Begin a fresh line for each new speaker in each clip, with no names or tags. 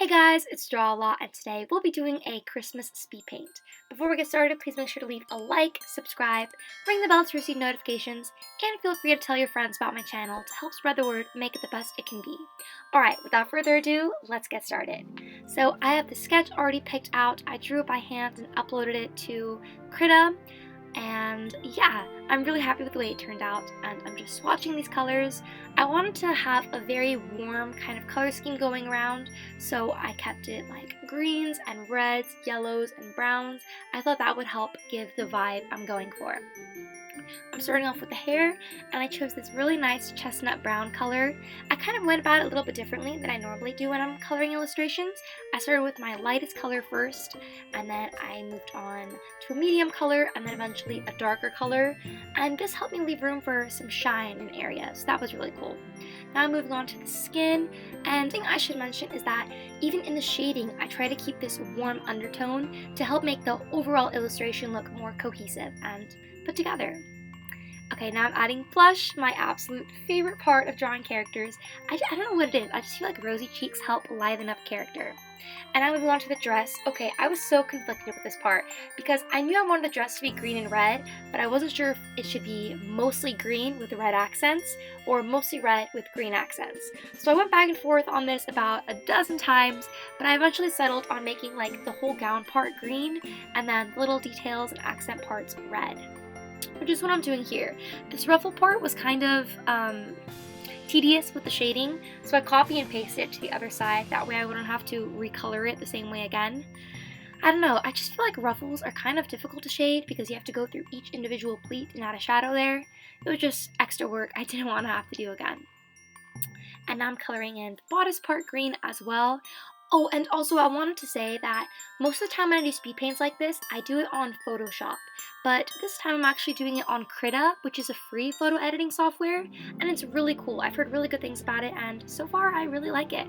Hey guys, it's Draw a Lot, and today we'll be doing a Christmas speed paint. Before we get started, please make sure to leave a like, subscribe, ring the bell to receive notifications, and feel free to tell your friends about my channel to help spread the word and make it the best it can be. Alright, without further ado, let's get started. So I have the sketch already picked out. I drew it by hand and uploaded it to Krita. And yeah, I'm really happy with the way it turned out, and I'm just swatching these colors. I wanted to have a very warm kind of color scheme going around, so I kept it like greens and reds, yellows and browns. I thought that would help give the vibe I'm going for. I'm starting off with the hair, and I chose this really nice chestnut brown color. I kind of went about it a little bit differently than I normally do when I'm coloring illustrations. I started with my lightest color first, and then I moved on to a medium color, and then eventually a darker color, and this helped me leave room for some shine in areas, so that was really cool. Now moving on to the skin, and the thing I should mention is that even in the shading, I try to keep this warm undertone to help make the overall illustration look more cohesive and put together. Okay, now I'm adding blush, my absolute favorite part of drawing characters. I don't know what it is, I just feel like rosy cheeks help liven up character. And now moving on to the dress. Okay, I was so conflicted with this part because I knew I wanted the dress to be green and red, but I wasn't sure if it should be mostly green with red accents or mostly red with green accents. So I went back and forth on this about a dozen times, but I eventually settled on making like the whole gown part green and then the little details and accent parts red, which is what I'm doing here. This ruffle part was kind of tedious with the shading, so I copy and paste it to the other side. That way I wouldn't have to recolor it the same way again. I don't know, I just feel like ruffles are kind of difficult to shade because you have to go through each individual pleat and add a shadow there. It was just extra work I didn't want to have to do again. And now I'm coloring in the bodice part green as well. Oh, and also I wanted to say that most of the time when I do speed paints like this, I do it on Photoshop. But this time I'm actually doing it on Krita, which is a free photo editing software, and it's really cool. I've heard really good things about it, and so far I really like it.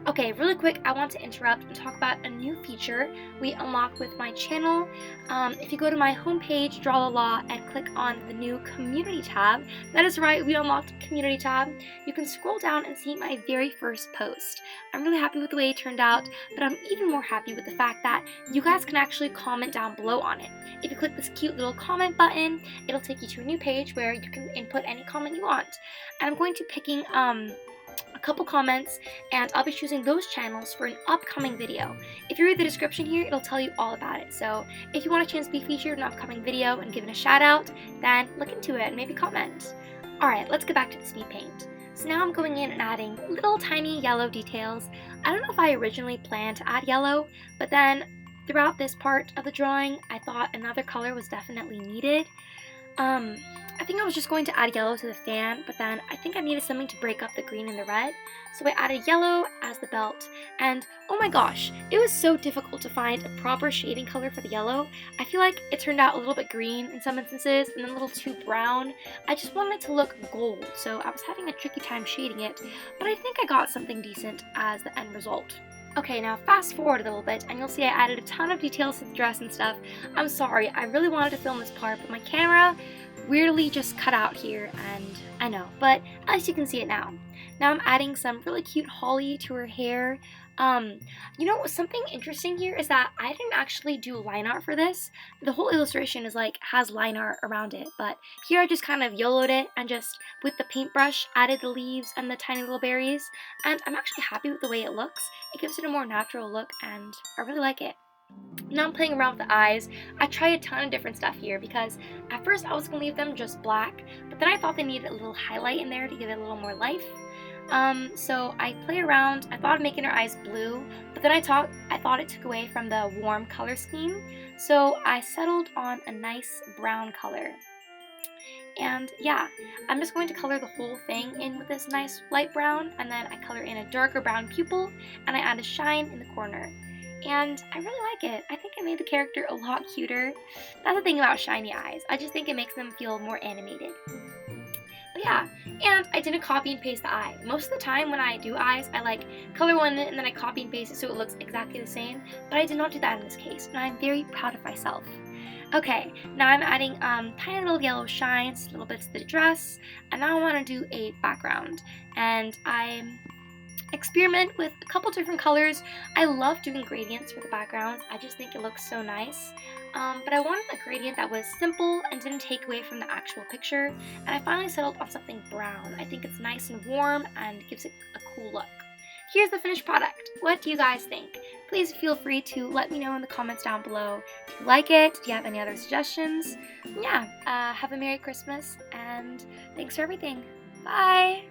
Okay, really quick, I want to interrupt and talk about a new feature we unlocked with my channel. If you go to my homepage, Draw a Lot, and click on the new community tab, that is right, we unlocked a community tab. You can scroll down and see my very first post. I'm really happy with the way it turned out, but I'm even more happy with the fact that you guys can actually comment down below on it. If you click this cute little comment button, it'll take you to a new page where you can input any comment you want. And I'm going to be picking a couple comments, and I'll be choosing those channels for an upcoming video. If you read the description here, it'll tell you all about it. So if you want a chance to be featured in an upcoming video and given a shout out, then look into it and maybe comment. Alright, let's get back to the speed paint. So now I'm going in and adding little tiny yellow details. I don't know if I originally planned to add yellow, but then throughout this part of the drawing, I thought another color was definitely needed. I think I was just going to add yellow to the fan, but then I think I needed something to break up the green and the red, so I added yellow as the belt, and oh my gosh, it was so difficult to find a proper shading color for the yellow. I feel like it turned out a little bit green in some instances, and then a little too brown. I just wanted it to look gold, so I was having a tricky time shading it, but I think I got something decent as the end result. Okay, now fast forward a little bit, and you'll see I added a ton of details to the dress and stuff. I'm sorry, I really wanted to film this part, but my camera weirdly just cut out here, and I know, but at least you can see it now. Now I'm adding some really cute holly to her hair. You know, something interesting here is that I didn't actually do line art for this. The whole illustration is like, has line art around it, but here I just kind of YOLO'd it and just, with the paintbrush, added the leaves and the tiny little berries, and I'm actually happy with the way it looks. It gives it a more natural look, and I really like it. Now I'm playing around with the eyes. I tried a ton of different stuff here because at first I was going to leave them just black, but then I thought they needed a little highlight in there to give it a little more life. So I play around. I thought of making her eyes blue, but then I thought it took away from the warm color scheme, so I settled on a nice brown color. And yeah, I'm just going to color the whole thing in with this nice light brown, and then I color in a darker brown pupil, and I add a shine in the corner. And I really like it. I think it made the character a lot cuter. That's the thing about shiny eyes. I just think it makes them feel more animated. But yeah, and I didn't copy and paste the eye. Most of the time when I do eyes, I like color one and then I copy and paste it so it looks exactly the same. But I did not do that in this case, and I'm very proud of myself. Okay, now I'm adding tiny little yellow shines, little bits to the dress, and now I want to do a background. And I'm experiment with a couple different colors. I love doing gradients for the backgrounds. I just think it looks so nice. But I wanted a gradient that was simple and didn't take away from the actual picture. And I finally settled on something brown. I think it's nice and warm and gives it a cool look. Here's the finished product. What do you guys think? Please feel free to let me know in the comments down below. Do you like it? Do you have any other suggestions? Yeah, have a Merry Christmas and thanks for everything. Bye!